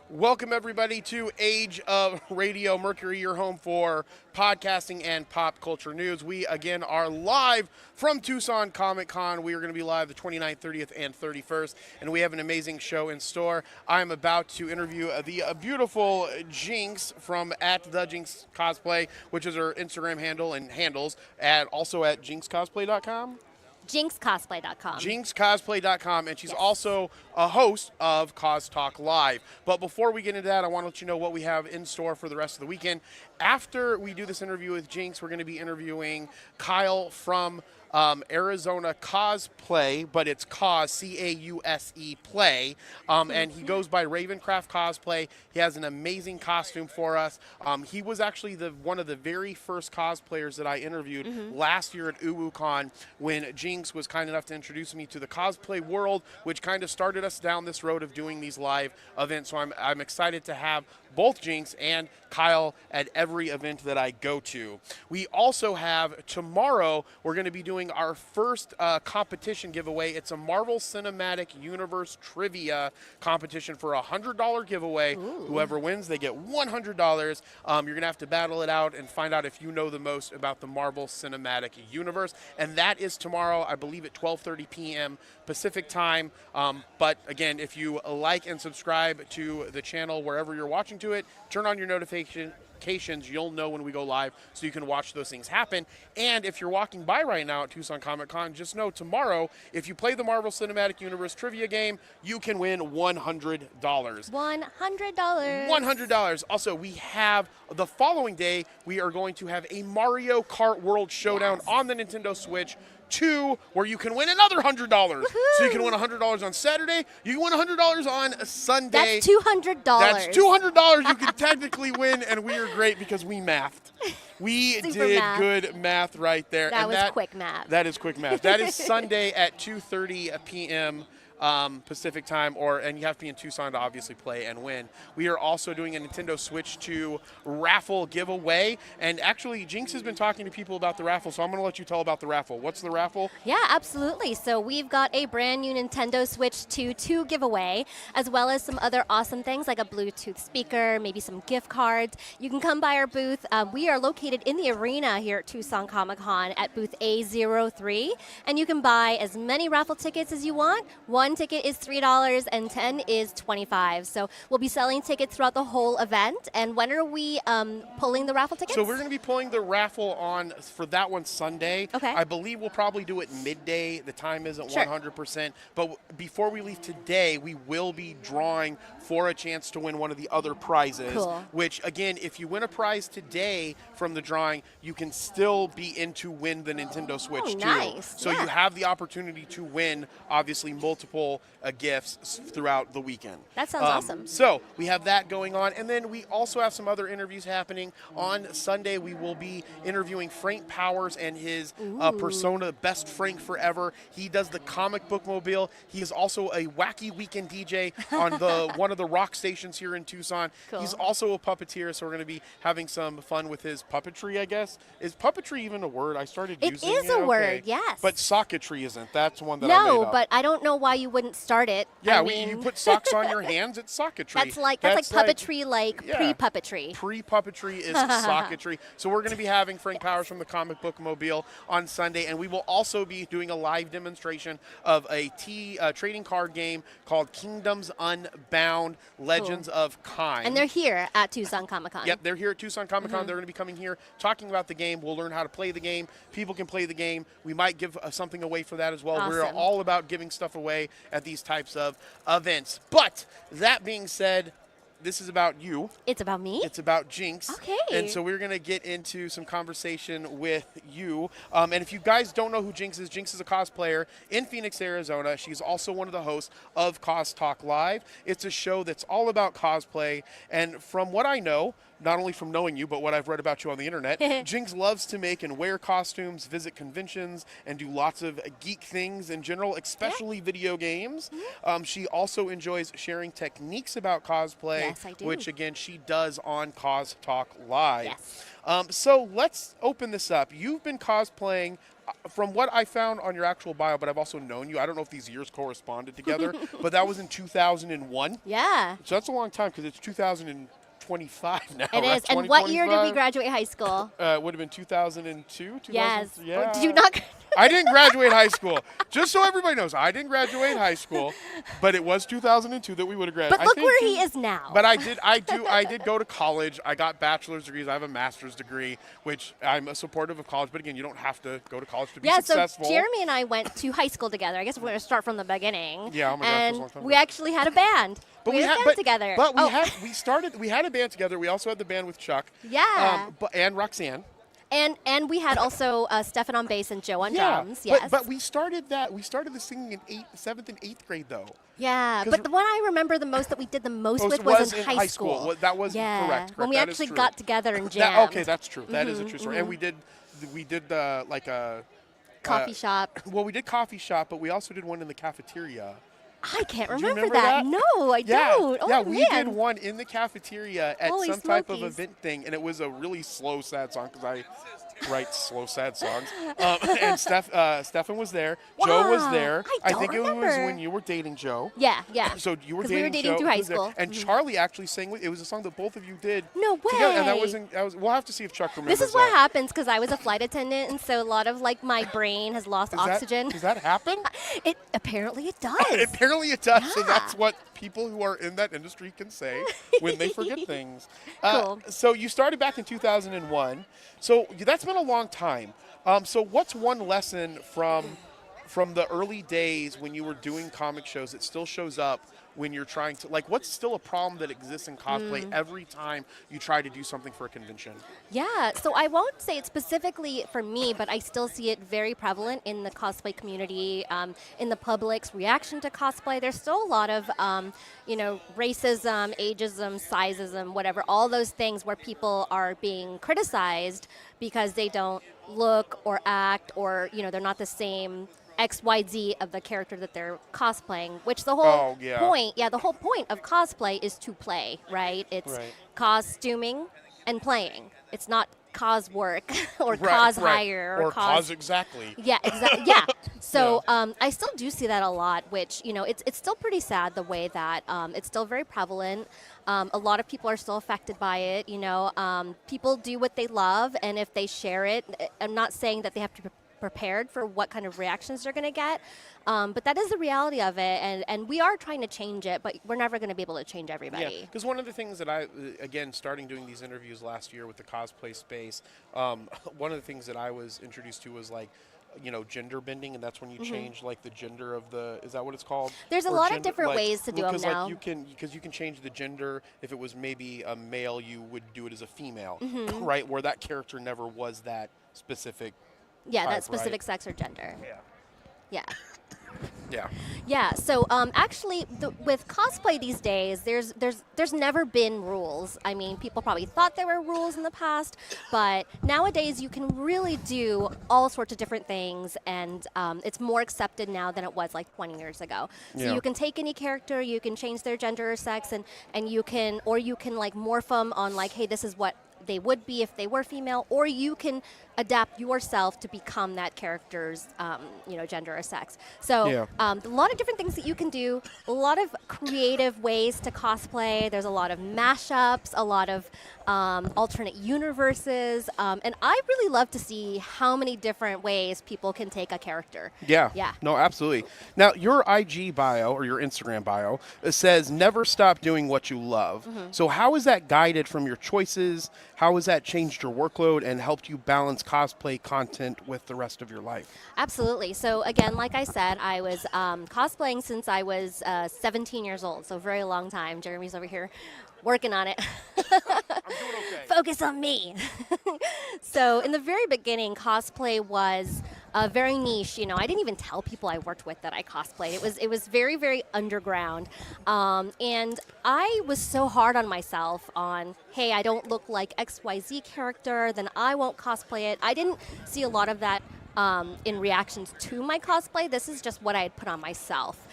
Welcome, everybody, to Age of Radio, Mercury, your home for podcasting and pop culture news. We, again, are live from Tucson Comic Con. We are going to be live the 29th, 30th, and 31st, and we have an amazing show in store. I'm about to interview the beautiful Jinx from @TheJinx Cosplay, which is her Instagram handle and handles, also at jinxcosplay.com. JinxCosplay.com. JinxCosplay.com, and she's also a host of Cos Talk Live. But before we get into that, I want to let you know what we have in store for the rest of the weekend. After we do this interview with Jinx, we're going to be interviewing Kyle from Arizona Cosplay, but it's Cause, C-A-U-S-E, Play, and he goes by Ravencraft Cosplay. He has an amazing costume for us. He was actually one of the very first cosplayers that I interviewed last year at UwuCon when Jinx was kind enough to introduce me to the cosplay world, which kind of started us down this road of doing these live events. So I'm excited to have both Jinx and Kyle at every event that I go to. We also have tomorrow, we're going to be doing our first competition giveaway. It's a Marvel Cinematic Universe trivia competition for a $100 giveaway. Ooh. Whoever wins, they get $100. You're going to have to battle it out and find out if you know the most about the Marvel Cinematic Universe. And that is tomorrow, I believe, at 12:30 p.m. Pacific time. But again, if you like and subscribe to the channel wherever you're watching to it, turn on your notifications, you'll know when we go live so you can watch those things happen. And if you're walking by right now at Tucson Comic Con, just know tomorrow, if you play the Marvel Cinematic Universe trivia game, you can win $100. $100. Also, we have the following day, we are going to have a Mario Kart World Showdown on the Nintendo Switch 2, where you can win another $100. So you can win $100 on Saturday. You can win $100 on Sunday. That's $200. That's $200 you can technically win, and we are great because we mathed. We did good math right there. That was quick math. That is quick math. That is Sunday at 2:30 p.m. Pacific time, and you have to be in Tucson to obviously play and win. We are also doing a Nintendo Switch 2 raffle giveaway, and actually Jinx has been talking to people about the raffle, so I'm going to let you tell about the raffle. What's the raffle? Yeah, absolutely. So we've got a brand new Nintendo Switch 2 giveaway, as well as some other awesome things like a Bluetooth speaker, maybe some gift cards. You can come by our booth. We are located in the arena here at Tucson Comic Con at booth A03, and you can buy as many raffle tickets as you want. One ticket is $3 and 10 is $25. So we'll be selling tickets throughout the whole event. And when are we pulling the raffle tickets? So we're going to be pulling the raffle for that one Sunday. Okay. I believe we'll probably do it midday. The time isn't 100%. But before we leave today, we will be drawing for a chance to win one of the other prizes. Cool. Which, again, if you win a prize today from the drawing, you can still be in to win the Nintendo Switch 2. Nice. So you have the opportunity to win, obviously, multiple gifts throughout the weekend. That sounds awesome. So we have that going on. And then we also have some other interviews happening. On Sunday, we will be interviewing Frank Powers and his persona, Best Frank Forever. He does the comic book mobile. He is also a wacky weekend DJ on one of the rock stations here in Tucson. Cool. He's also a puppeteer, so we're going to be having some fun with his puppetry, I guess. Is puppetry even a word? I started using it. It is a word, yes. But socketry isn't. That's one that I made up. No, but I don't know why you wouldn't start it. Yeah, I mean, you put socks on your hands, it's socketry. That's like puppetry, pre-puppetry. Pre-puppetry is socketry. So we're going to be having Frank Powers from the Comic Book Mobile on Sunday, and we will also be doing a live demonstration of a trading card game called Kingdoms Unbound, Legends of Kind. And they're here at Tucson Comic Con. Yep, they're here at Tucson Comic Con. They're going to be coming here talking about the game. We'll learn how to play the game. People can play the game. We might give something away for that as well. Awesome. We're all about giving stuff away at these types of events. But that being said, this is about you. It's about me? It's about Jinx. Okay. And so we're going to get into some conversation with you. And if you guys don't know who Jinx is a cosplayer in Phoenix, Arizona. She's also one of the hosts of Cos Talk Live. It's a show that's all about cosplay. And from what I know, not only from knowing you, but what I've read about you on the internet, Jinx loves to make and wear costumes, visit conventions, and do lots of geek things in general, especially video games. She also enjoys sharing techniques about cosplay, Yes, I do. which, again, she does on Cos Talk Live. Yes. So let's open this up. You've been cosplaying from what I found on your actual bio, but I've also known you. I don't know if these years corresponded together, but that was in 2001. Yeah. So that's a long time because it's 2025 now. It right? is. And what year did we 2025? graduate high school? It would have been 2002. Yes. Yeah. Did you not? I didn't graduate high school. Just so everybody knows, I didn't graduate high school, but it was 2002 that we would have graduated. But look where he is now. But I did go to college. I got bachelor's degrees. I have a master's degree, which I'm supportive of college. But again, you don't have to go to college to be successful. So Jeremy and I went to high school together. I guess we're going to start from the beginning. Yeah, oh my gosh, that's a long and time we ago. actually had a band. We had a band together. But we had a band together. We also had the band with Chuck. Yeah. And Roxanne. And we had also Stefan on bass and Joe on drums. Yes. But we started the singing in 7th and 8th grade though. Yeah, 'Cause but the one I remember the most that we did the most with was in in high school. Well, that was correct. When we That is actually true. got together and jammed. Okay, that's true. That is a true story. And we did like a Coffee shop. Well, we did coffee shop, but we also did one in the cafeteria. I can't Do you remember remember that? No, I don't. Oh, yeah, man. we did one in the cafeteria at Holy some type of smokies. event thing, and it was a really slow, sad song because I write slow, sad songs. And Stefan was there. Joe was Wow, there. I think it was remember. when you were dating Joe. Yeah. So you were 'Cause dating we were dating Joe, through high who was there. school. And Charlie actually sang with. It was a song that both of you did. No together, and that way. was. We'll have to see if Chuck remembers. This is what that. happens because I was a flight attendant, and so a lot of like my brain has lost oxygen. Does that happen? Apparently it does. Apparently it does. So Yeah. that's what people who are in that industry can say when they forget things. Cool. So you started back in 2001. So that's been a long time. So what's one lesson from the early days when you were doing comic shows that still shows up when you're trying to, like, what's still a problem that exists in cosplay every time you try to do something for a convention? Yeah, so I won't say it specifically for me, but I still see it very prevalent in the cosplay community, in the public's reaction to cosplay. There's still a lot of, racism, ageism, sizeism, whatever, all those things where people are being criticized because they don't look or act or, they're not the same XYZ of the character that they're cosplaying, which the whole the whole point of cosplay is to play, right? It's costuming and playing. It's not cause work or cause hire or cause exactly. Yeah, exactly. Yeah. So I still do see that a lot, which, it's still pretty sad the way that it's still very prevalent. A lot of people are still affected by it. People do what they love, and if they share it, I'm not saying that they have to be prepared for what kind of reactions they're going to get. But that is the reality of it, and we are trying to change it, but we're never going to be able to change everybody. Yeah, because one of the things that again, starting doing these interviews last year with the cosplay space, one of the things that I was introduced to was like, gender bending, and that's when you change like the gender of the, is that what it's called? There's a lot of different ways to do them now. Because you can change the gender. If it was maybe a male, you would do it as a female, right? Where that character never was that specific. Yeah, type, that specific right? sex or gender. Yeah. Yeah. Yeah. So actually, with cosplay these days, there's never been rules. I mean, people probably thought there were rules in the past, but nowadays you can really do all sorts of different things, and it's more accepted now than it was like 20 years ago. So you can take any character, you can change their gender or sex, and you can like morph them on like, hey, this is what they would be if they were female, or you can adapt yourself to become that character's, gender or sex. So a lot of different things that you can do, a lot of creative ways to cosplay. There's a lot of mashups, a lot of alternate universes, and I really love to see how many different ways people can take a character. Yeah. Yeah. No, absolutely. Now, your IG bio or your Instagram bio says never stop doing what you love. So how is that guided from your choices? How has that changed your workload and helped you balance cosplay content with the rest of your life? Absolutely. So again, like I said, I was cosplaying since I was 17 years old, so a very long time. Jeremy's over here working on it. I'm doing okay. Focus on me. So in the very beginning, cosplay was very niche. I didn't even tell people I worked with that I cosplayed. It was very, very underground. And I was so hard on myself on, hey, I don't look like XYZ character, then I won't cosplay it. I didn't see a lot of that in reactions to my cosplay. This is just what I had put on myself.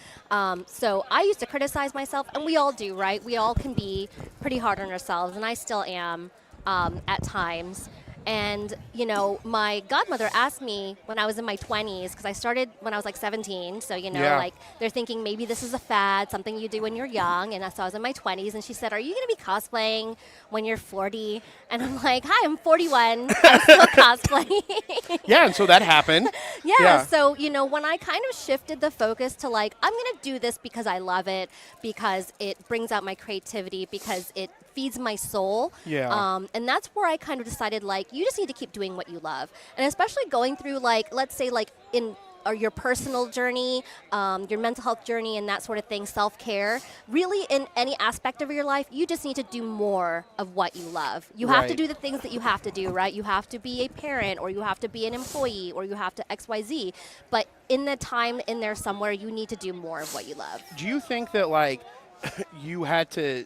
So I used to criticize myself, and we all do, right? We all can be pretty hard on ourselves, and I still am at times. And, you know, my godmother asked me when I was in my 20s, because I started when I was like 17. So, you know, Yeah. like they're thinking maybe this is a fad, something you do when you're young. And so I was in my 20s. And she said, are you going to be cosplaying when you're 40? And I'm like, hi, I'm 41. I'm still cosplaying. Yeah, and so that happened. Yeah, so, you know, when I kind of shifted the focus to like, I'm going to do this because I love it, because it brings out my creativity, because it feeds my soul. Yeah. And that's where I kind of decided, like, you just need to keep doing what you love. And especially going through, like, let's say, like, in or your personal journey, your mental health journey, and that sort of thing, self-care. Really, in any aspect of your life, you just need to do more of what you love. You have to Right. do the things that you have to do, right? You have to be a parent, or you have to be an employee, or you have to XYZ. But in the time in there somewhere, you need to do more of what you love. Do you think that, like, you had to,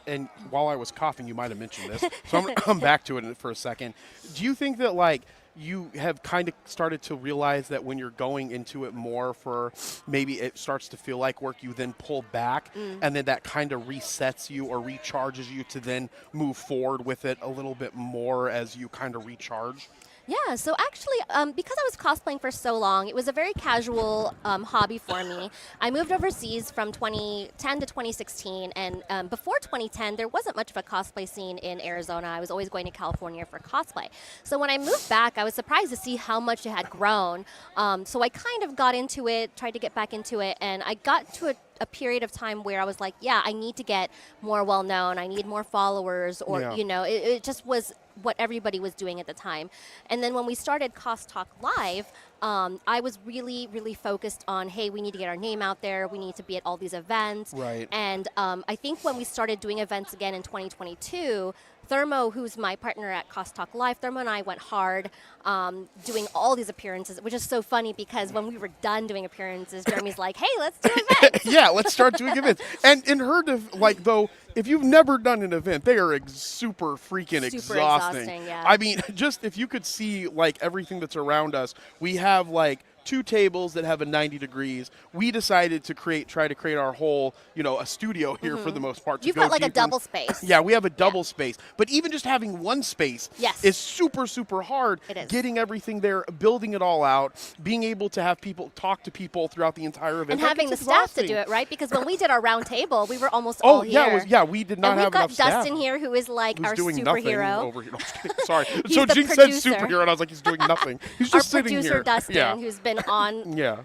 and while I was coughing, you might have mentioned this, so I'm going to come back to it for a second. Do you think that, like, you have kind of started to realize that when you're going into it more for maybe it starts to feel like work, you then pull back, and then that kind of resets you or recharges you to then move forward with it a little bit more as you kind of recharge? Yeah, so actually, because I was cosplaying for so long, it was a very casual hobby for me. I moved overseas from 2010 to 2016, and before 2010, there wasn't much of a cosplay scene in Arizona. I was always going to California for cosplay. So when I moved back, I was surprised to see how much it had grown. So I kind of got into it, tried to get back into it, and I got to a period of time where I was like, yeah, I need to get more well known. I need more followers, or, Yeah. you know, it just was what everybody was doing at the time. And then when we started Cost Talk Live, I was really, really focused on, hey, we need to get our name out there. We need to be at all these events. Right. And I think when we started doing events again in 2022, Thermo, who's my partner at Cost Talk Live, Thermo and I went hard doing all these appearances, which is so funny because when we were done doing appearances, Jeremy's like, hey, let's do events. Yeah, let's start doing events. And in her, like, though, if you've never done an event, they are super freaking Super exhausting. exhausting, yeah. I mean, just if you could see, like, everything that's around us, we have, like, 2 tables that have a 90 degrees. We decided to try to create our whole, you know, a studio here for the most part. You've got like a double space. Yeah, we have a double space. But even just having one space Yes. is super, super hard. It is. Getting everything there, building it all out, being able to have people talk to people throughout the entire event. And That having the gets staff to exhausting. do it, right? Because when we did our round table, we were almost Oh, all yeah, here. we did not And have we've got enough staff. Dustin here, who is like Who's our doing nothing superhero. over here. No, I'm just kidding. Sorry. He's So the Jinx producer. said superhero, and I was like, he's doing nothing. He's Our just sitting producer, here. Dustin, Yeah. who's been on, Yeah.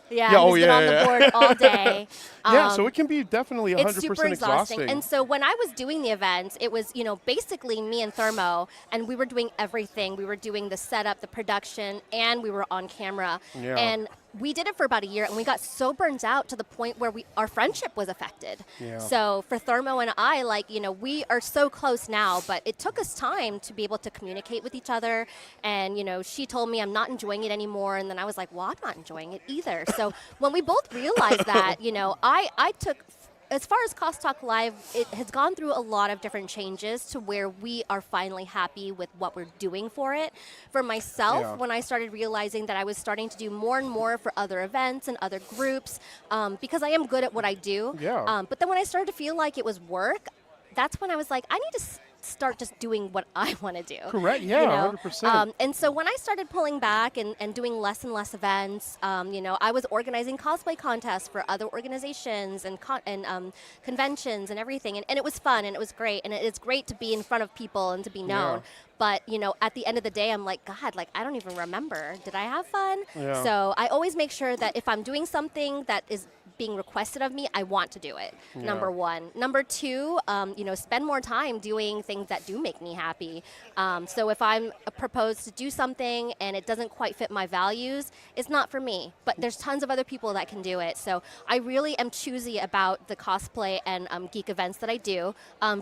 yeah, Yeah, who's oh, been yeah, on yeah. the board all day. Yeah, so it can be definitely 100% It's super exhausting. exhausting. And so when I was doing the events, it was, you know, basically me and Thermo, and we were doing everything. We were doing the setup, the production, and we were on camera. Yeah. And we did it for about a year, and we got so burnt out to the point where our friendship was affected. Yeah. So for Thermo and I, like, you know, we are so close now, but it took us time to be able to communicate with each other. And, you know, she told me I'm not enjoying it anymore, and then I was like, well, I'm not enjoying it either. So when we both realized that, you know, I took, as far as Cost Talk Live, it has gone through a lot of different changes to where we are finally happy with what we're doing for it. For myself, Yeah. when I started realizing that I was starting to do more and more for other events and other groups, because I am good at what I do. Yeah. But then when I started to feel like it was work, that's when I was like, I need to start just doing what I want to do. Correct, yeah, you know? 100%. And so when I started pulling back and doing less and less events, you know, I was organizing cosplay contests for other organizations and conventions and everything. And it was fun and it was great. And it's great to be in front of people and to be known. Yeah. But, you know, at the end of the day, I'm like, God, like, I don't even remember. Did I have fun? Yeah. So I always make sure that if I'm doing something that is being requested of me, I want to do it. Yeah. Number one. Number two, you know, spend more time doing things that do make me happy. So if I'm proposed to do something and it doesn't quite fit my values, it's not for me. But there's tons of other people that can do it. So I really am choosy about the cosplay and geek events that I do.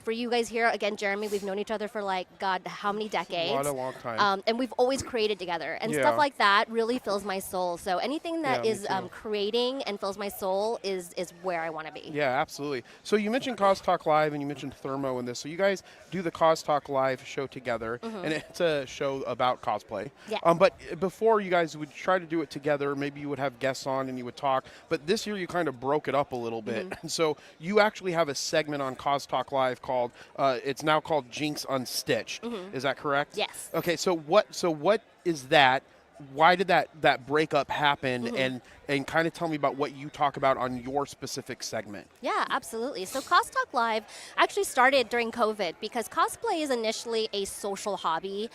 For you guys here, again, Jeremy, we've known each other for like, God, how many decades? A long time. And we've always created together. And Yeah. stuff like that really fills my soul. So anything that Yeah, me is too. creating and fills my soul, level is where I want to be. Yeah, absolutely. So you mentioned Cause Talk Live and you mentioned Thermo in this. So you guys do the Cause Talk Live show together, and it's a show about cosplay. Yeah. But before you guys would try to do it together, maybe you would have guests on and you would talk. But this year you kind of broke it up a little bit. And so you actually have a segment on Cause Talk Live called, it's now called Jinx Unstitched. Is that correct? Yes. Okay, so what is that? Why did that breakup happen? And kind of tell me about what you talk about on your specific segment. Yeah, absolutely. So Cos Talk Live actually started during COVID because cosplay is initially a social hobby.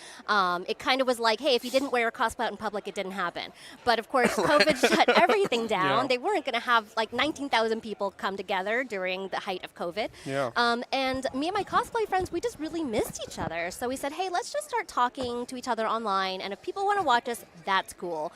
It kind of was like, hey, if you didn't wear a cosplay out in public, it didn't happen. But of course, COVID shut everything down. Yeah. They weren't going to have like 19,000 people come together during the height of COVID. Yeah. And me and my cosplay friends, we just really missed each other. So we said, hey, let's just start talking to each other online. And if people want to watch us, that's cool.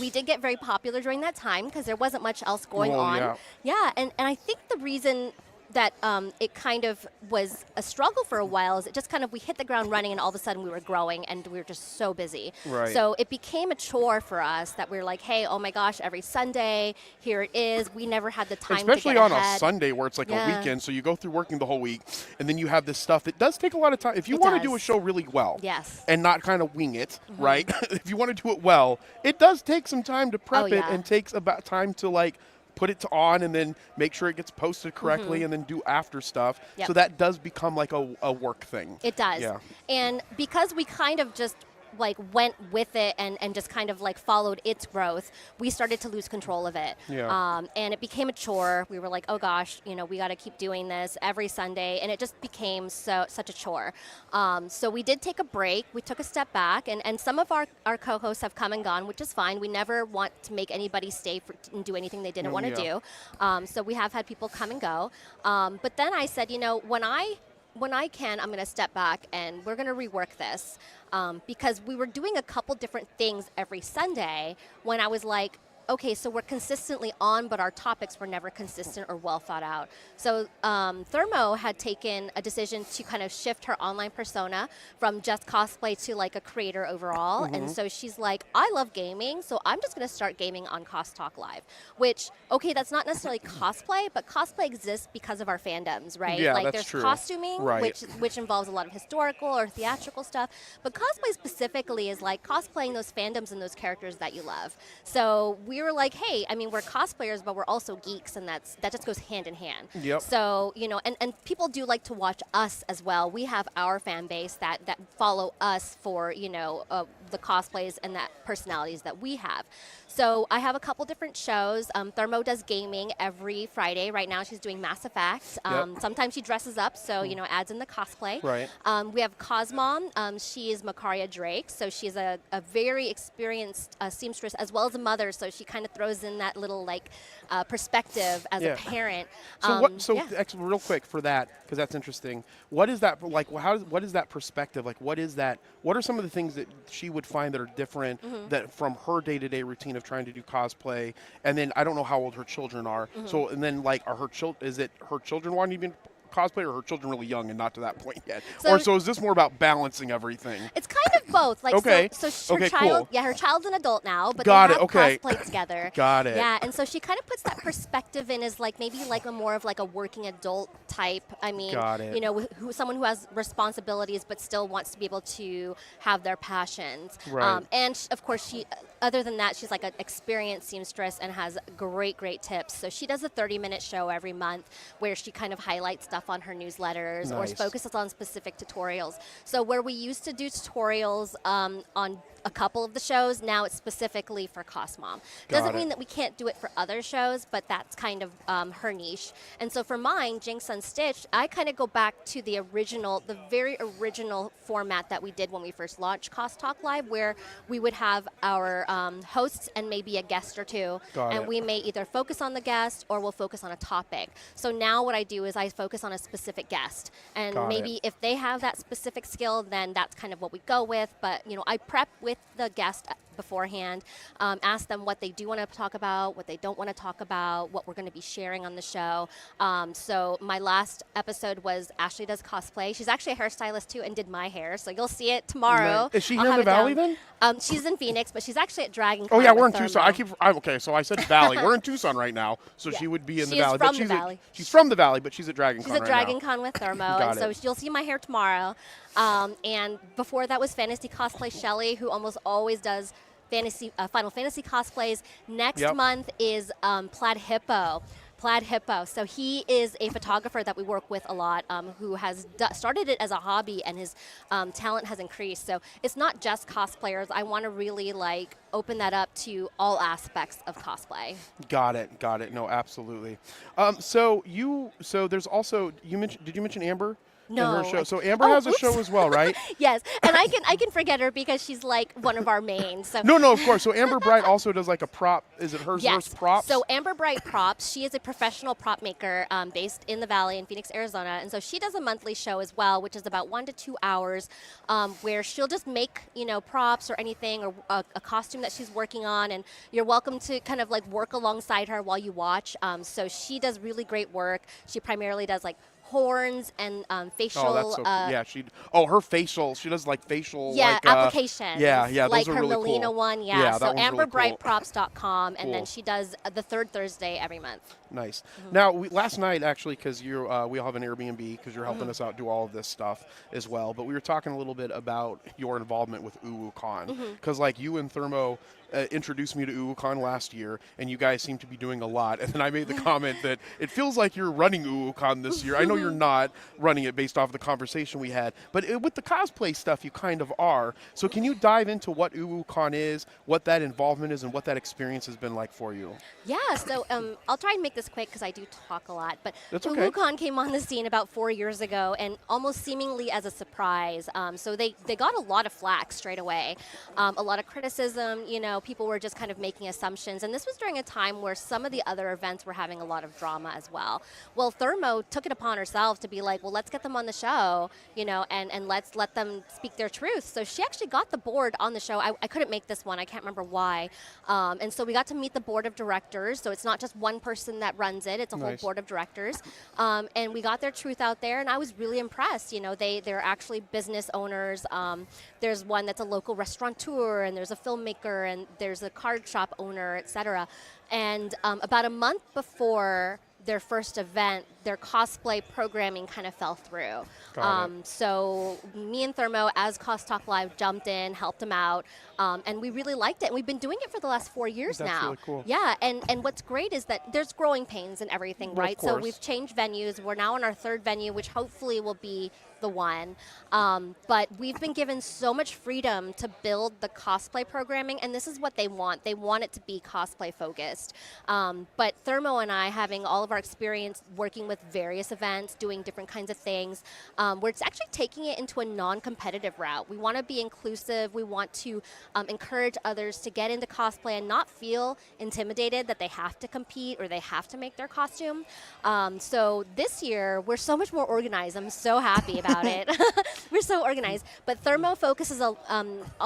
We did get very popular during that time because there wasn't much else going on. Yeah, and I think the reason that it kind of was a struggle for a while is it just kind of, we hit the ground running and all of a sudden we were growing and we were just so busy. Right. So it became a chore for us that we were like, hey, oh my gosh, every Sunday, here it is. We never had the time especially to get on ahead. a Sunday where it's like a Yeah. weekend, so you go through working the whole week, and then you have this stuff. It does take a lot of time. If you It want to do a does. show really well, Yes. and not kind of wing it, right? If you want to do it well, it does take some time to prep Oh, it, yeah. and takes about time to like put it on and then make sure it gets posted correctly and then do after stuff. Yep. So that does become like a work thing. It does. Yeah. And because we kind of just like went with it and just kind of like followed its growth, we started to lose control of it. Yeah. And it became a chore. We were like, oh gosh, you know, we got to keep doing this every Sunday. And it just became such a chore. So we did take a break. We took a step back. And some of our co-hosts have come and gone, which is fine. We never want to make anybody stay and do anything they didn't want to do. So we have had people come and go. But then I said, you know, when I can, I'm going to step back and we're going to rework this because we were doing a couple different things every Sunday when I was like, okay, so we're consistently on, but our topics were never consistent or well thought out. So Thermo had taken a decision to kind of shift her online persona from just cosplay to like a creator overall. And so she's like, I love gaming, so I'm just going to start gaming on Cos Talk Live, which, okay, that's not necessarily cosplay, but cosplay exists because of our fandoms, right? Yeah, like that's there's true. costuming, Right. which involves a lot of historical or theatrical stuff, but cosplay specifically is like cosplaying those fandoms and those characters that you love. So we were like, hey, I mean, we're cosplayers, but we're also geeks, and that just goes hand in hand. Yep. So, you know, and people do like to watch us as well. We have our fan base that follow us for, you know, the cosplays and that personalities that we have. So I have a couple different shows. Thermo does gaming every Friday. Right now she's doing Mass Effect. Sometimes she dresses up, so, you know, adds in the cosplay. Right. We have Cosmom. She is Makaria Drake, so she's a very experienced seamstress as well as a mother, so she kind of throws in that little, like, perspective as Yeah. a parent. So yeah. real quick for that, because that's interesting. What is that like? What is that perspective like? What is that? What are some of the things that she would find that are different that from her day-to-day routine of trying to do cosplay? And then I don't know how old her children are. So and then like, are her children? Is it her children wanting to be cosplay, or her children really young and not to that point yet? So is this more about balancing everything? It's kind of both. Like, Okay. so her Okay, child, cool. her child's an adult now, but Got they it, have okay. cosplay together. Got it. Yeah, and so she kind of puts that perspective in as like maybe like a more of like a working adult type. I mean, Got it. you know, someone who has responsibilities but still wants to be able to have their passions. Right. And of course, she. Other than that, she's like an experienced seamstress and has great tips. So she does a 30-minute show every month where she kind of highlights stuff on her newsletters or Nice. focuses on specific tutorials. So where we used to do tutorials on a couple of the shows, now it's specifically for Cosmom. Doesn't mean that we can't do it for other shows, but that's kind of her niche. And so for mine, Jinx Unstitched, I kind of go back to the very original format that we did when we first launched Cos Talk Live, where we would have our hosts and maybe a guest or two, Got and it. we may either focus on the guest or we'll focus on a topic. So now what I do is I focus on a specific guest, and Got maybe it. if they have that specific skill, then that's kind of what we go with. But you know, I prep with the guest beforehand, ask them what they do want to talk about, what they don't want to talk about, what we're going to be sharing on the show. So my last episode was Ashley does cosplay. She's actually a hairstylist too and did my hair, so you'll see it tomorrow. Is she here in the Valley then? She's in Phoenix, but she's actually at Dragon Con. Oh yeah, we're in Thermo. Tucson. Okay, so I said Valley. We're in Tucson right now, so she would be in the Valley. From the Valley. She's from the Valley, but she's at Dragon Con She's at Dragon Con with Thermo, and so you'll see my hair tomorrow. And before that was Fantasy Cosplay Shelly, who almost always does Final Fantasy cosplays. Next month is Plaid Hippo. So he is a photographer that we work with a lot, who has started it as a hobby, and his talent has increased. So it's not just cosplayers. I want to really open that up to all aspects of cosplay. Got it. No, absolutely. So there's also, did you mention Amber? No. In her show. So Amber has a show as well, right? Yes, and I can forget her because she's one of our mains. So. No, of course. So Amber Bright also does a prop. Is it hers? Yes. Props? So Amber Bright Props, she is a professional prop maker based in the Valley in Phoenix, Arizona, and so she does a monthly show as well, which is about 1 to 2 hours, where she'll just make props or anything or a costume that she's working on, and you're welcome to kind of work alongside her while you watch. So she does really great work. She primarily does horns and facial. Oh, that's so cool. Yeah, her facial. She does facial. Applications. Yeah, those are her really Melina cool. one. Yeah, so AmberBrightProps.com, Cool. and then she does the third Thursday every month. Nice. Now, last night actually, because we all have an Airbnb, because you're helping us out do all of this stuff as well. But we were talking a little bit about your involvement with UwuCon, because you and Thermo introduced me to UwuCon last year, and you guys seem to be doing a lot. And then I made the comment that it feels like you're running UwuCon this year. I know you're not running it based off of the conversation we had, but with the cosplay stuff, you kind of are. So can you dive into what UwuCon is, what that involvement is, and what that experience has been like for you? Yeah, so I'll try and make this quick because I do talk a lot. But That's okay. UwuCon came on the scene about 4 years ago, and almost seemingly as a surprise. So they got a lot of flack straight away, a lot of criticism. People were just kind of making assumptions, and this was during a time where some of the other events were having a lot of drama as well. Well, Thermo took it upon herself to be well, let's get them on the show, and let's let them speak their truth. So she actually got the board on the show. I couldn't make this one. I can't remember why. And so we got to meet the board of directors. So it's not just one person that runs it. It's a whole board of directors. And we got their truth out there, and I was really impressed. They're actually business owners. There's one that's a local restaurateur, and there's a filmmaker, and there's a card shop owner, etc. And about a month before their first event, their cosplay programming kind of fell through. So me and Thermo, as Cos Talk Live, jumped in, helped them out, and we really liked it. And we've been doing it for the last 4 years now. That's really cool. Yeah, and what's great is that there's growing pains and everything, right? So we've changed venues. We're now in our third venue, which hopefully will be the one. But we've been given so much freedom to build the cosplay programming, and this is what they want. They want it to be cosplay focused. But Thermo and I, having all of our experience working with various events, doing different kinds of things, we're actually taking it into a non-competitive route. We want to be inclusive. We want to encourage others to get into cosplay and not feel intimidated that they have to compete or they have to make their costume. So this year, we're so much more organized. I'm so happy about it. We're so organized. But Thermo focuses a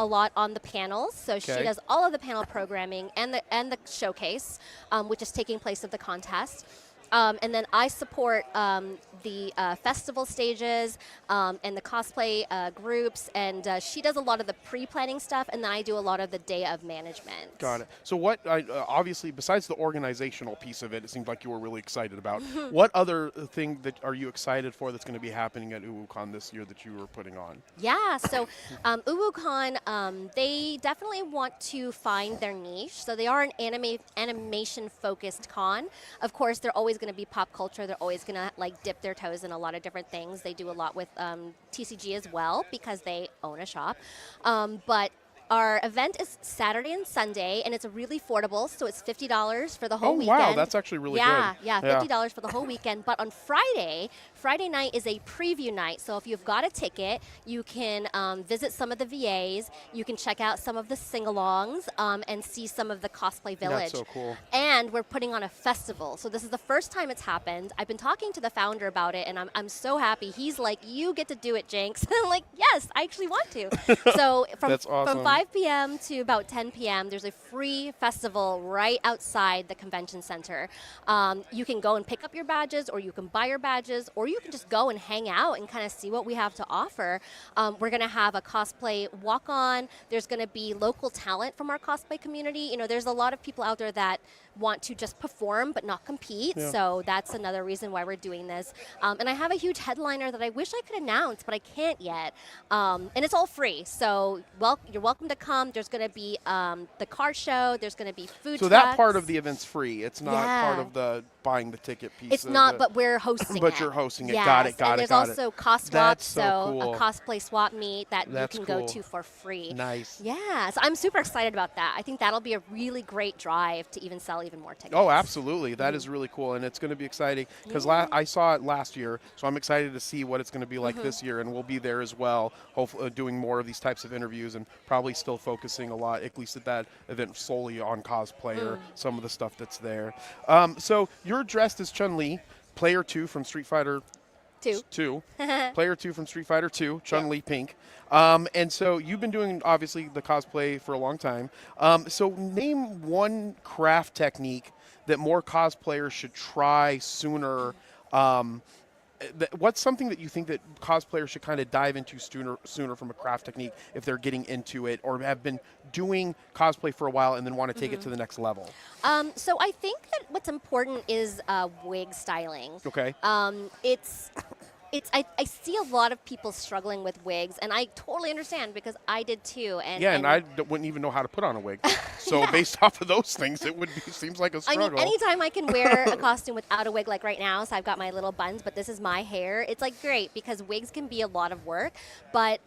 lot on the panels. So she does all of the panel programming and the showcase, which is taking place at the contest. And then I support the festival stages and the cosplay groups, and she does a lot of the pre-planning stuff, and then I do a lot of the day of management. Got it. So what, obviously, besides the organizational piece of it seems like you were really excited about, what other thing that are you excited for that's going to be happening at UwuCon this year that you were putting on? Yeah, so UwuCon, they definitely want to find their niche. So they are an animation-focused con. Of course, they're always going to be pop culture. They're always going to dip their toes in a lot of different things. They do a lot with TCG as well because they own a shop. But our event is Saturday and Sunday, and it's really affordable, so it's $50 for the whole weekend. Oh, wow, that's actually really good. Yeah, $50 for the whole weekend. But on Friday Friday night is a preview night. So if you've got a ticket, you can visit some of the VAs. You can check out some of the sing-alongs and see some of the cosplay village. That's so cool. And we're putting on a festival. So this is the first time it's happened. I've been talking to the founder about it, and I'm so happy. He's like, you get to do it, Jinx. I'm like, yes, I actually want to. So That's awesome. from 5 p.m. to about 10 p.m., there's a free festival right outside the convention center. You can go and pick up your badges, or you can buy your badges, or you can just go and hang out and kind of see what we have to offer. We're going to have a cosplay walk-on. There's going to be local talent from our cosplay community. You know, there's a lot of people out there that want to just perform but not compete. Yeah. So that's another reason why we're doing this. And I have a huge headliner that I wish I could announce, but I can't yet. And it's all free. So you're welcome to come. There's going to be the car show. There's going to be food So trucks. that part of the event's free. It's not part of the buying the ticket piece. It's not, but we're hosting it. But you're hosting it. Yes. Got it. And there's also cos swap, That's so cool. a cosplay swap meet that That's you can cool. go to for free. Nice. Yeah, so I'm super excited about that. I think that'll be a really great drive to even sell even more tickets. Oh, absolutely. That is really cool, and it's going to be exciting because I saw it last year, so I'm excited to see what it's going to be like this year, and we'll be there as well, hopefully doing more of these types of interviews and probably still focusing a lot, at least at that event, solely on cosplay or some of the stuff that's there. So you're dressed as Chun-Li, player 2 from Street Fighter 2. Player 2 from Street Fighter 2, Chun-Li Pink. And so you've been doing, obviously, the cosplay for a long time. So name one craft technique that more cosplayers should try sooner. What's something that you think that cosplayers should kind of dive into sooner from a craft technique if they're getting into it or have been doing cosplay for a while and then want to take it to the next level? So I think that what's important is wig styling. Okay. I see a lot of people struggling with wigs, and I totally understand because I did too. And I wouldn't even know how to put on a wig. So based off of those things, it seems like a struggle. I mean, anytime I can wear a costume without a wig, like right now, so I've got my little buns, but this is my hair, it's like great because wigs can be a lot of work. But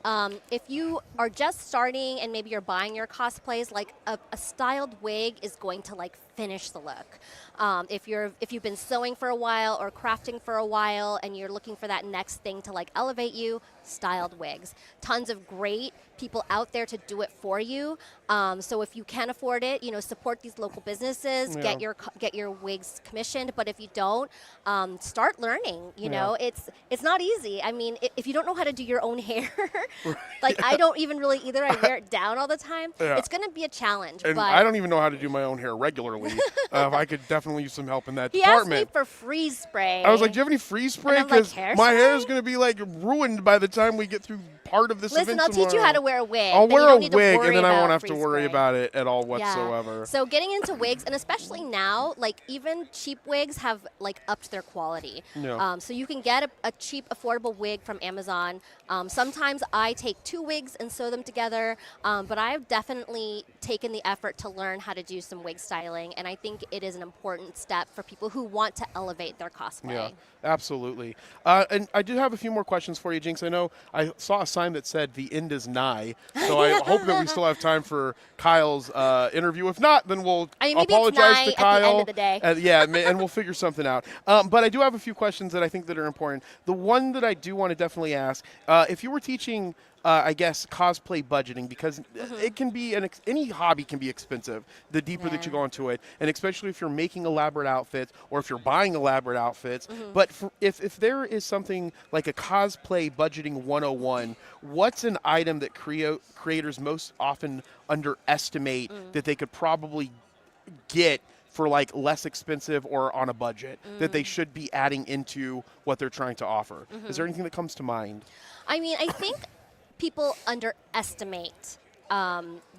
if you are just starting and maybe you're buying your cosplays, like a styled wig is going to like finish the look. If you've been sewing for a while or crafting for a while and you're looking for that next thing to like elevate you, styled wigs. Tons of great people out there to do it for you. So if you can afford it, support these local businesses, get your wigs commissioned. But if you don't, start learning. You know, it's not easy. I mean, if you don't know how to do your own hair, like I don't even really either. I wear it down all the time. It's going to be a challenge. And but I don't even know how to do my own hair regularly. I could definitely use some help in that he department. asked me for freeze spray. I was like, do you have any freeze spray? Because my hair is going to be like ruined by the time we get through part of this event Listen, I'll teach you how to wear a wig. I'll wear a wig, and then I won't have freeze to worry spray. about it at all whatsoever. Yeah. So getting into wigs, and especially now, like even cheap wigs have like upped their quality. Yeah. So you can get a cheap, affordable wig from Amazon. Sometimes I take 2 wigs and sew them together, but I've definitely taken the effort to learn how to do some wig styling, and I think it is an important step for people who want to elevate their cosplay. Yeah, absolutely. And I do have a few more questions for you, Jinx. I know I saw a sign that said the end is nigh, so I hope that we still have time for Kyle's interview. If not, then we'll apologize to Kyle. At the end of the day. And we'll figure something out. But I do have a few questions that I think that are important. The one that I do want to definitely ask, if you were teaching I guess, cosplay budgeting, because it can be, any hobby can be expensive the deeper that you go into it, and especially if you're making elaborate outfits or if you're buying elaborate outfits. But if there is something like a cosplay budgeting 101, what's an item that creators most often underestimate that they could probably get for like less expensive or on a budget that they should be adding into what they're trying to offer? Is there anything that comes to mind? I mean, I think people underestimate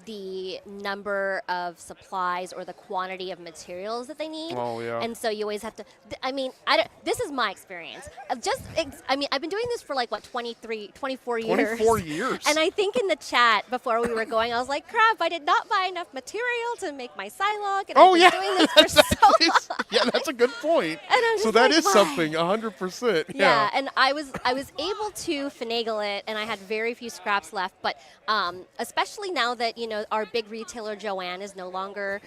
the number of supplies or the quantity of materials that they need. Oh, yeah. And so you always have to, this is my experience. I've been doing this for like, 24 years. 24 years. And I think in the chat before we were going, I was like, crap, I did not buy enough material to make my Psylocke. And I've been doing this for so long. Yeah, that's a good point. And I'm just so that like, is why? something, 100%. Yeah, and I was able to finagle it, and I had very few scraps left. But especially now that our big retailer Joanne is no longer,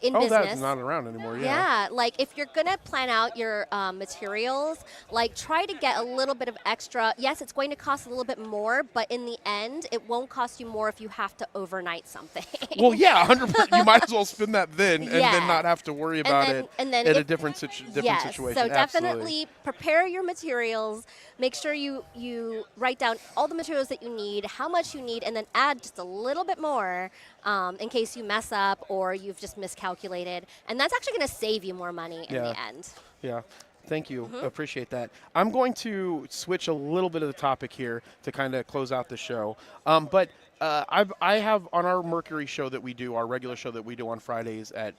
in Oh, business. that's not around anymore. Yeah, like if you're gonna plan out your materials, like try to get a little bit of extra. Yes, it's going to cost a little bit more, but in the end, it won't cost you more if you have to overnight something. Well, yeah, 100%. You might as well spend that then, and Yeah. then not have to worry about it and then in a if- different Yes, situation. so definitely Absolutely. prepare your materials. Make sure you write down all the materials that you need, how much you need, and then add just a little bit more in case you mess up or you've just miscalculated. And that's actually going to save you more money in Yeah. the end. Yeah. Thank you. Mm-hmm. Appreciate that. I'm going to switch a little bit of the topic here to kind of close out the show. But I have on our Mercury show that we do, our regular show that we do on Fridays at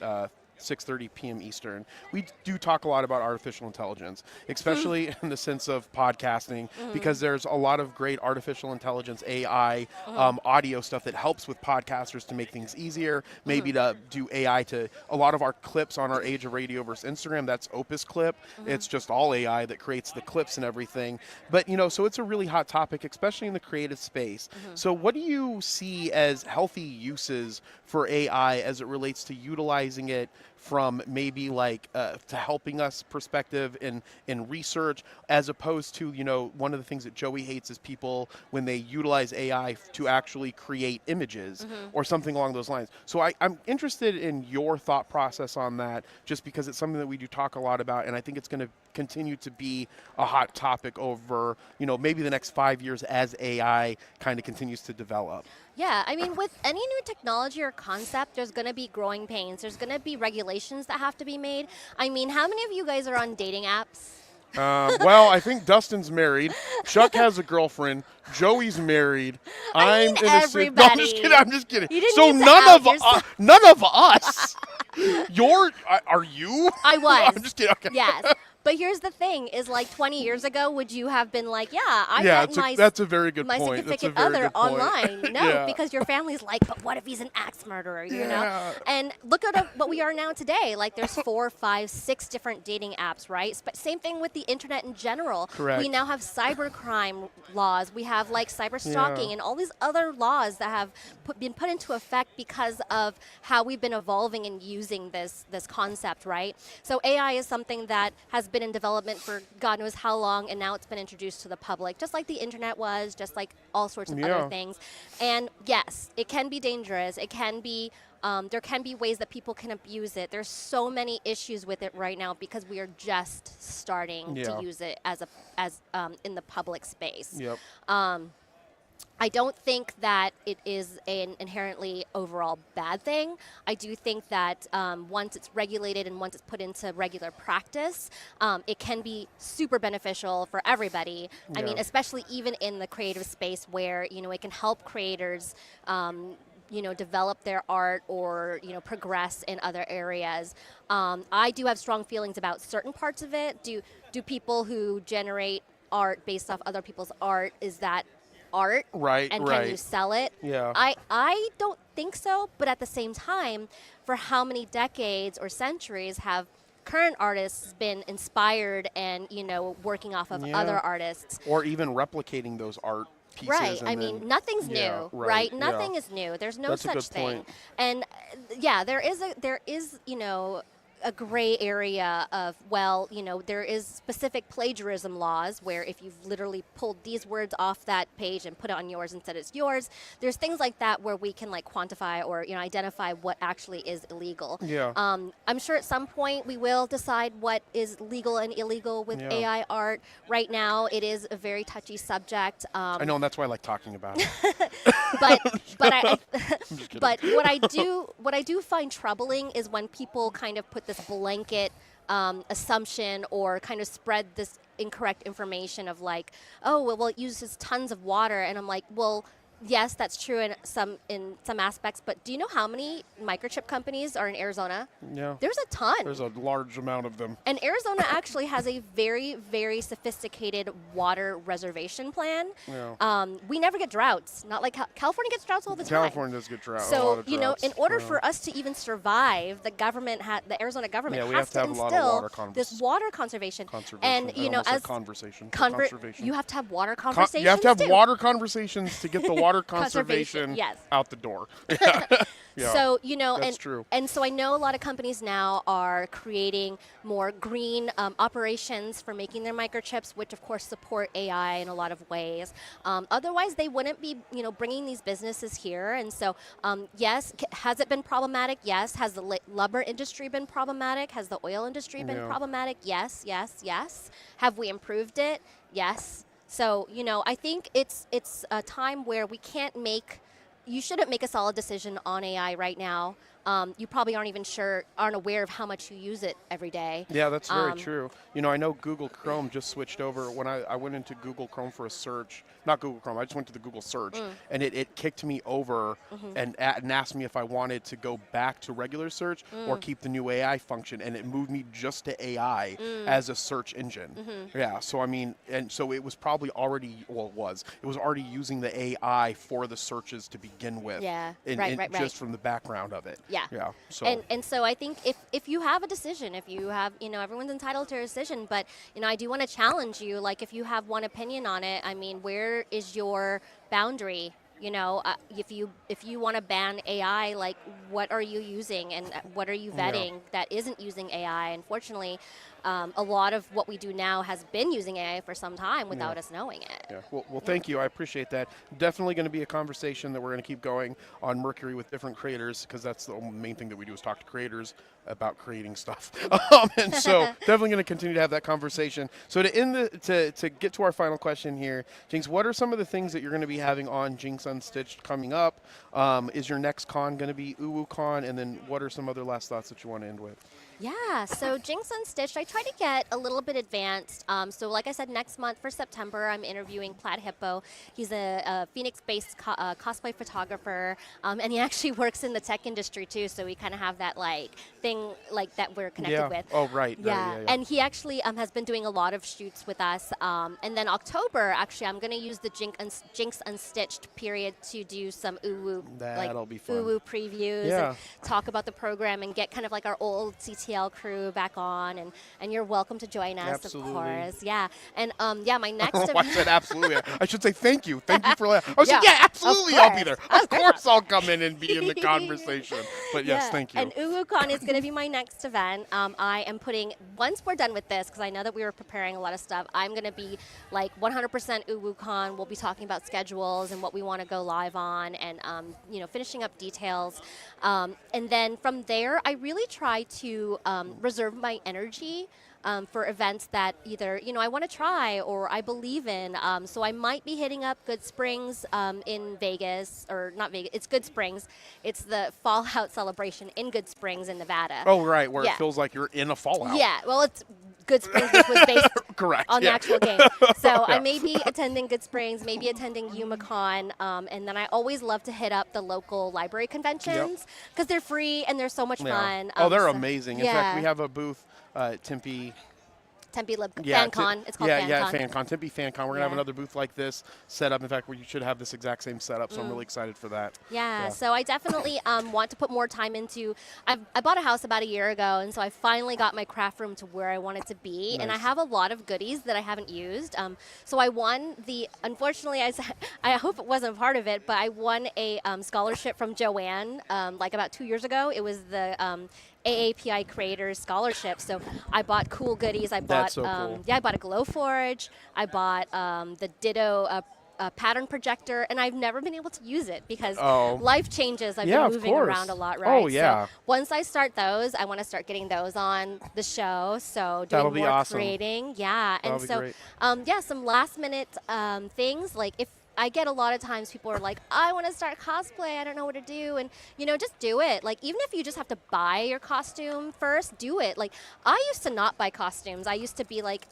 6:30 p.m. Eastern, we do talk a lot about artificial intelligence, especially in the sense of podcasting, because there's a lot of great artificial intelligence, AI, audio stuff that helps with podcasters to make things easier, maybe to do AI to a lot of our clips on our Age of Radio versus Instagram. That's Opus Clip. It's just all AI that creates the clips and everything. But, so it's a really hot topic, especially in the creative space. So what do you see as healthy uses for AI as it relates to utilizing it from maybe like to helping us perspective in research, as opposed to, one of the things that Joey hates is people when they utilize AI to actually create images or something along those lines. So I'm interested in your thought process on that, just because it's something that we do talk a lot about, and I think it's going to continue to be a hot topic over, maybe the next 5 years as AI kind of continues to develop. Yeah, I mean, with any new technology or concept, there's going to be growing pains. There's going to be regulations that have to be made. I mean, how many of you guys are on dating apps? Well, I think Dustin's married. Chuck has a girlfriend. Joey's married. I'm innocent. everybody. No, I'm just kidding. I'm just kidding. You didn't So need to none out of yourself. none of us. Are you? I was. I'm just kidding. Okay. Yes. But here's the thing: is like 20 years ago, would you have been like, "Yeah, I Yeah, met that's a very good my point. That's a significant very other good point. online"? No, Yeah. because your family's like, "But what if he's an axe murderer?" You know. Yeah. And look at what we are now today. Like, there's 4, 5, 6 different dating apps, right? Same thing with the internet in general. Correct. We now have cybercrime laws. We have like cyber stalking Yeah. and all these other laws that have been put into effect because of how we've been evolving and using this concept, right? So AI is something that has been in development for God knows how long, and now it's been introduced to the public, just like the internet was, just like all sorts of Yeah. other things. And yes, it can be dangerous. It can be, there can be ways that people can abuse it. There's so many issues with it right now because we are just starting Yeah. to use it as in the public space. Yep. I don't think that it is an inherently overall bad thing. I do think that once it's regulated and once it's put into regular practice, it can be super beneficial for everybody. I mean, Yeah. especially even in the creative space where, it can help creators develop their art or, progress in other areas. I do have strong feelings about certain parts of it. Do people who generate art based off other people's art, is that art? Right, And right. can you sell it? Yeah. I don't think so, but at the same time, for how many decades or centuries have current artists been inspired and, working off of Yeah. other artists? Or even replicating those art pieces. Right. and I then- mean, nothing's Yeah, new, right, right? yeah. Nothing is new. There's no That's a such good thing. point. And yeah, there is a gray area of, there is specific plagiarism laws where if you've literally pulled these words off that page and put it on yours and said it's yours, there's things like that where we can like quantify or, identify what actually is illegal. Yeah. I'm sure at some point we will decide what is legal and illegal with Yeah. AI art. Right now, it is a very touchy subject. I know, and that's why I like talking about it. But what I do find troubling is when people kind of put this blanket assumption or kind of spread this incorrect information of like, oh, well, it uses tons of water, and I'm like, well, yes, that's true in some aspects, but do you know how many microchip companies are in Arizona? Yeah. There's a ton. There's a large amount of them. And Arizona actually has a very, very sophisticated water reservation plan. Yeah. We never get droughts. Not like California gets droughts all the time. California does get drought. a lot So, of droughts. in order Yeah. for us to even survive, the Arizona government Yeah, we has have to have a lot of instill water this water conservation. Conservation. And, I almost said as conversation. conversation. Conservation. You have to have water conversations You have to have too. water conversations to get the water conservation, yes. out the door. Yeah. So, That's true. and so I know a lot of companies now are creating more green operations for making their microchips, which of course support AI in a lot of ways. Otherwise, they wouldn't be, bringing these businesses here. And so, yes, has it been problematic? Yes. Has the lumber industry been problematic? Has the oil industry been problematic? Yes, yes, yes. Have we improved it? Yes. So, I think it's a time where we can't you shouldn't make a solid decision on AI right now. You probably aren't aware of how much you use it every day. Yeah, that's very true. I know Google Chrome just switched over. When I went into Google Chrome for a search, not Google Chrome, I just went to the Google search, and it kicked me over and asked me if I wanted to go back to regular search or keep the new AI function, and it moved me just to AI as a search engine. Yeah, so so it was probably already, it was already using the AI for the searches to begin with. Yeah, right. Just from the background of it. Yeah. So. And so I think if you have a decision, if you have, everyone's entitled to a decision, but, I do want to challenge you, like if you have one opinion on it, where is your boundary? If you want to ban AI, like what are you using and what are you vetting that isn't using AI? Unfortunately, a lot of what we do now has been using AI for some time without us knowing it. Yeah. Well, thank you. I appreciate that. Definitely going to be a conversation that we're going to keep going on Mercury with different creators, because that's the main thing that we do is talk to creators about creating stuff. And so definitely going to continue to have that conversation. So to get to our final question here, Jinx, what are some of the things that you're going to be having on Jinx Unstitched coming up? Is your next con going to be UwuCon? And then what are some other last thoughts that you want to end with? Yeah, so Jinx Unstitched, I try to get a little bit advanced. So like I said, next month for September, I'm interviewing Plaid Hippo. He's a Phoenix-based cosplay photographer, and he actually works in the tech industry too, so we kind of have that thing that we're connected with. Oh, right. Yeah, and he actually has been doing a lot of shoots with us. And then October, actually, I'm going to use the Jinx Unstitched period to do some That'll be fun. uwu previews and talk about the program and get kind of like our old CTL crew back on, and you're welcome to join us, Absolutely. of course. Yeah, and my next I said absolutely. I should say thank you. Thank you for that. I was like, absolutely, I'll be there. Of course I'll come in and be in the conversation. But yes, thank you. And UwuCon is going to be my next event. I am once we're done with this, because I know that we were preparing a lot of stuff, I'm going to be like 100% UwuCon. We'll be talking about schedules and what we want to go live on, and finishing up details. And then from there, I really try to reserve my energy for events that either I want to try or I believe in. So I might be hitting up Good Springs in Vegas, or not Vegas. It's Good Springs. It's the Fallout celebration in Good Springs in Nevada. Oh, right, where it feels like you're in a Fallout. Yeah, well, it's Good Springs, which was based Correct, on the actual game. So I may be attending Good Springs, maybe attending UmaCon, and then I always love to hit up the local library conventions because they're free and they're so much fun. They're amazing. In fact, we have a booth, Tempe FanCon. It's called FanCon. FanCon. Tempe FanCon. We're going to have another booth like this set up. In fact, you should have this exact same setup, so I'm really excited for that. Yeah, so I definitely want to put more time into, I bought a house about a year ago, and so I finally got my craft room to where I want it to be, and I have a lot of goodies that I haven't used. So I won unfortunately, I hope it wasn't part of it, but I won a scholarship from Joanne like about 2 years ago. It was the AAPI Creators Scholarship. So I bought cool goodies. I bought, cool. I bought a Glowforge. I bought the Ditto pattern projector, and I've never been able to use it because life changes. I've been moving around a lot, right? Oh, yeah. So once I start those, I want to start getting those on the show. So doing That'll be more awesome. creating. Yeah. That'll and be so, great. some last minute things, like if I get a lot of times people are like, I want to start cosplay, I don't know what to do. And, just do it. Like, even if you just have to buy your costume first, do it. Like, I used to not buy costumes. I used to be like,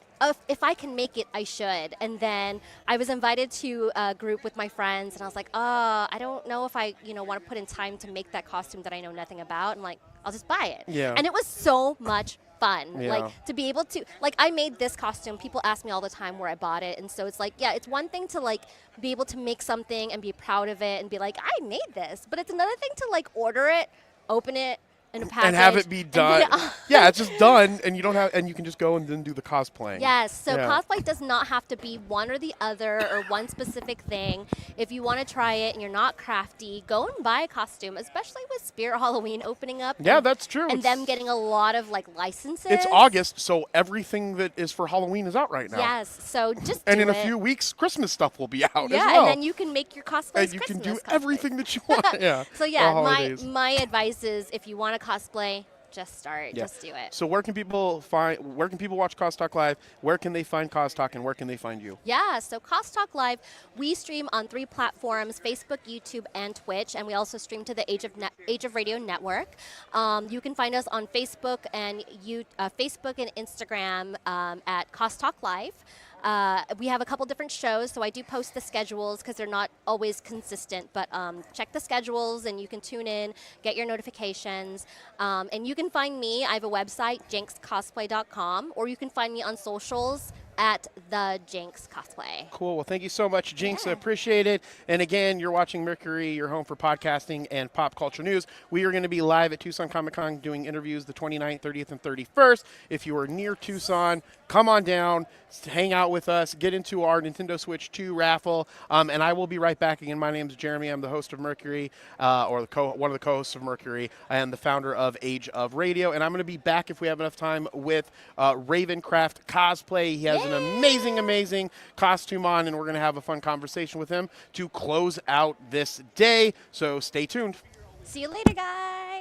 if I can make it, I should. And then I was invited to a group with my friends, and I was like, I don't know if I, want to put in time to make that costume that I know nothing about. I'm like, I'll just buy it. Yeah. And it was so much fun. Yeah. Like, to be able to, like, I made this costume. People ask me all the time where I bought it. And so it's like, it's one thing to, like, be able to make something and be proud of it and be like, I made this. But it's another thing to, like, order it, open it, in a package. And have it be and done. put it on. Yeah, it's just done, and you don't have, and you can just go and then do the cosplaying. Yes, so Yeah. cosplay does not have to be one or the other or one specific thing. If you want to try it and you're not crafty, go and buy a costume, especially with Spirit Halloween opening up. Yeah, and, that's true. And them getting a lot of like licenses. It's August, so everything that is for Halloween is out right now. Yes, so just And do in a it. few weeks, Christmas stuff will be out as Yeah, well. and then you can make your cosplays And you can do Christmas cosplays. everything that you want. Yeah. So for yeah, holidays. my advice is if you want to cosplay, just start. Yeah. Just do it. So where can people watch Cause Talk Live? Where can they find Cause Talk, and where can they find you? Yeah, so Cause Talk Live, we stream on 3 platforms, Facebook, YouTube, and Twitch, and we also stream to the Age of Radio Network. You can find us on Facebook and Facebook and Instagram at Cause Talk Live. We have a couple different shows, so I do post the schedules because they're not always consistent, but check the schedules and you can tune in, get your notifications. And you can find me, I have a website, jinxcosplay.com, or you can find me on socials at the Jinx Cosplay. Cool. Well, thank you so much, Jinx. I Yeah. appreciate it. And again, you're watching Mercury, your home for podcasting and pop culture news. We are going to be live at Tucson Comic Con doing interviews the 29th, 30th, and 31st. If you are near Tucson, come on down, hang out with us, get into our Nintendo Switch 2 raffle. And I will be right back again. My name is Jeremy. I'm the host of Mercury, or one of the co-hosts of Mercury. I am the founder of Age of Radio. And I'm going to be back if we have enough time with Ravencraft Cosplay. He has an amazing costume on, and we're going to have a fun conversation with him to close out this day. So stay tuned. See you later, guys.